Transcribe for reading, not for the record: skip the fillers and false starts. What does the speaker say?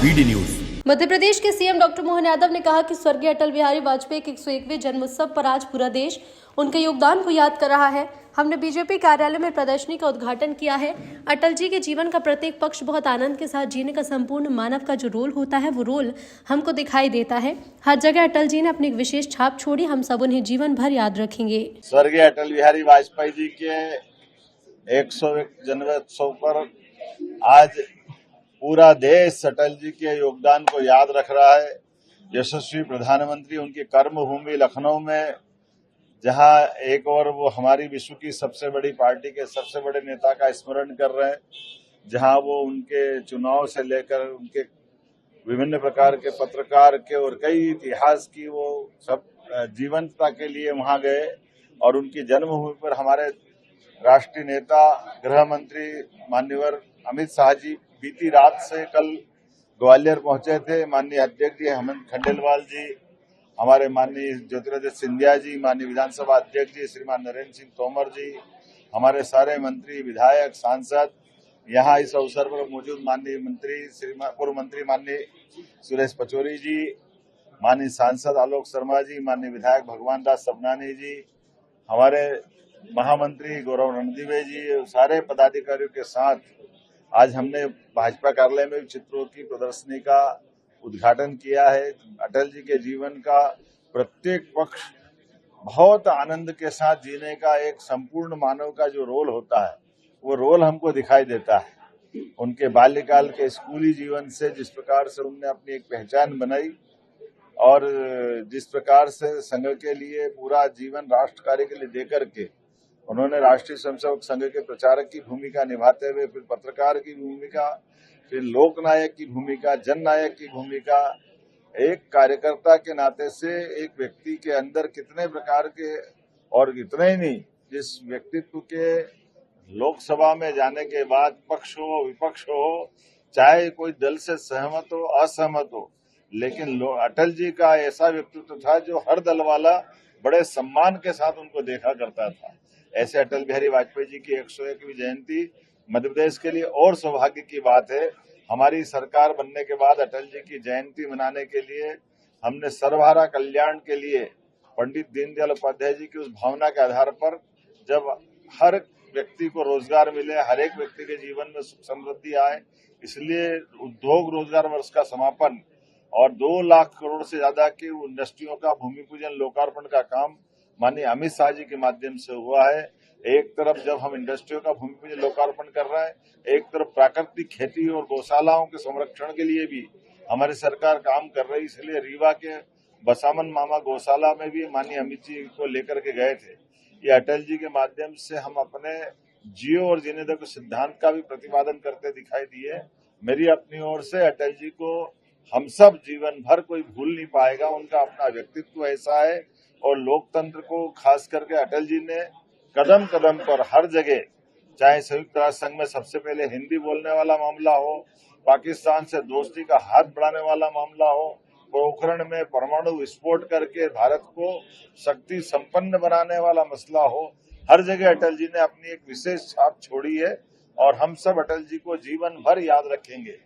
BD news. Madhya Pradesh के CM doctor Mohan Yadav ने कहा कि स्वर्गीय अटल बिहारी वाजपेयी के 101वें जन्मोत्सव पर आज पूरा देश उनके योगदान को याद कर रहा है। हमने बीजेपी कार्यालय में प्रदर्शनी का उद्घाटन किया है। अटल जी के जीवन का प्रत्येक पक्ष बहुत आनंद के साथ जीने का संपूर्ण मानव का जो रोल होता है वो रोल हमको दिखाई देता है। हर जगह अटल जी ने अपनी एक विशेष छाप छोड़ी, हम सब उन्हें जीवन भर याद रखेंगे। स्वर्गीय अटल बिहारी वाजपेयी जी के 101 जन्मोत्सव पर आज पूरा देश अटल जी के योगदान को याद रख रहा है। यशस्वी प्रधानमंत्री उनकी कर्मभूमि लखनऊ में, जहां एक और वो हमारी विश्व की सबसे बड़ी पार्टी के सबसे बड़े नेता का स्मरण कर रहे हैं, जहां वो उनके चुनाव से लेकर उनके विभिन्न प्रकार के पत्रकार के और कई इतिहास की वो सब जीवंतता के लिए वहां गए और उनकी जन्मभूमि पर हमारे राष्ट्रीय नेता गृह मंत्री माननीय अमित शाह जी बीती रात से कल ग्वालियर पहुंचे थे। माननीय अध्यक्ष जी हेमंत खंडेलवाल जी, हमारे माननीय ज्योतिरादित्य सिंधिया जी, माननीय विधानसभा अध्यक्ष जी श्रीमान नरेंद्र सिंह तोमर जी, हमारे सारे मंत्री, विधायक, सांसद यहाँ इस अवसर पर मौजूद, माननीय मंत्री पूर्व मंत्री माननीय सुरेश पचौरी जी, माननीय सांसद आलोक शर्मा जी, माननीय विधायक भगवान दास सबनानी जी, हमारे महामंत्री गौरव रणदीवे जी, सारे पदाधिकारियों के साथ आज हमने भाजपा कार्यालय में चित्रों की प्रदर्शनी का उद्घाटन किया है। अटल जी के जीवन का प्रत्येक पक्ष बहुत आनंद के साथ जीने का एक संपूर्ण मानव का जो रोल होता है वो रोल हमको दिखाई देता है। उनके बाल्यकाल के स्कूली जीवन से जिस प्रकार से उन्होंने अपनी एक पहचान बनाई और जिस प्रकार से संघ के लिए पूरा जीवन राष्ट्र कार्य के लिए देकर के उन्होंने राष्ट्रीय स्वयंसेवक संघ के प्रचारक की भूमिका निभाते हुए फिर पत्रकार की भूमिका, फिर लोकनायक की भूमिका, जननायक की भूमिका, एक कार्यकर्ता के नाते से एक व्यक्ति के अंदर कितने प्रकार के, और इतने ही नहीं, जिस व्यक्तित्व के लोकसभा में जाने के बाद पक्ष हो विपक्ष हो, चाहे कोई दल से सहमत हो असहमत हो, लेकिन अटल जी का ऐसा व्यक्तित्व था जो हर दल वाला बड़े सम्मान के साथ उनको देखा करता था। ऐसे अटल बिहारी वाजपेयी जी की 101वीं जयंती मध्य प्रदेश के लिए और सौभाग्य की बात है। हमारी सरकार बनने के बाद अटल जी की जयंती मनाने के लिए हमने सर्वहारा कल्याण के लिए पंडित दीनदयाल उपाध्याय जी की उस भावना के आधार पर, जब हर व्यक्ति को रोजगार मिले, हर एक व्यक्ति के जीवन में सुख समृद्धि आए, इसलिए उद्योग रोजगार वर्ष का समापन और 2 लाख करोड़ से ज्यादा की इंडस्ट्रियों का भूमि पूजन लोकार्पण का काम माननीय अमित शाह जी के माध्यम से हुआ है। एक तरफ जब हम इंडस्ट्रियों का भूमि पूजन लोकार्पण कर रहे हैं, एक तरफ प्राकृतिक खेती और गौशालाओं के संरक्षण के लिए भी हमारी सरकार काम कर रही है। इसलिए रीवा के बसामन मामा गौशाला में भी माननीय अमित जी को लेकर के गए थे। ये अटल जी के माध्यम से हम अपने जियो और जीने दो के सिद्धांत का भी प्रतिपादन करते दिखाई दिए। मेरी अपनी ओर से अटल जी को हम सब जीवन भर कोई भूल नहीं पाएगा। उनका अपना व्यक्तित्व ऐसा है और लोकतंत्र को खास करके अटल जी ने कदम कदम पर हर जगह, चाहे संयुक्त राष्ट्र संघ में सबसे पहले हिंदी बोलने वाला मामला हो, पाकिस्तान से दोस्ती का हाथ बढ़ाने वाला मामला हो, पोखरण में परमाणु विस्फोट करके भारत को शक्ति संपन्न बनाने वाला मसला हो, हर जगह अटल जी ने अपनी एक विशेष छाप छोड़ी है और हम सब अटल जी को जीवन भर याद रखेंगे।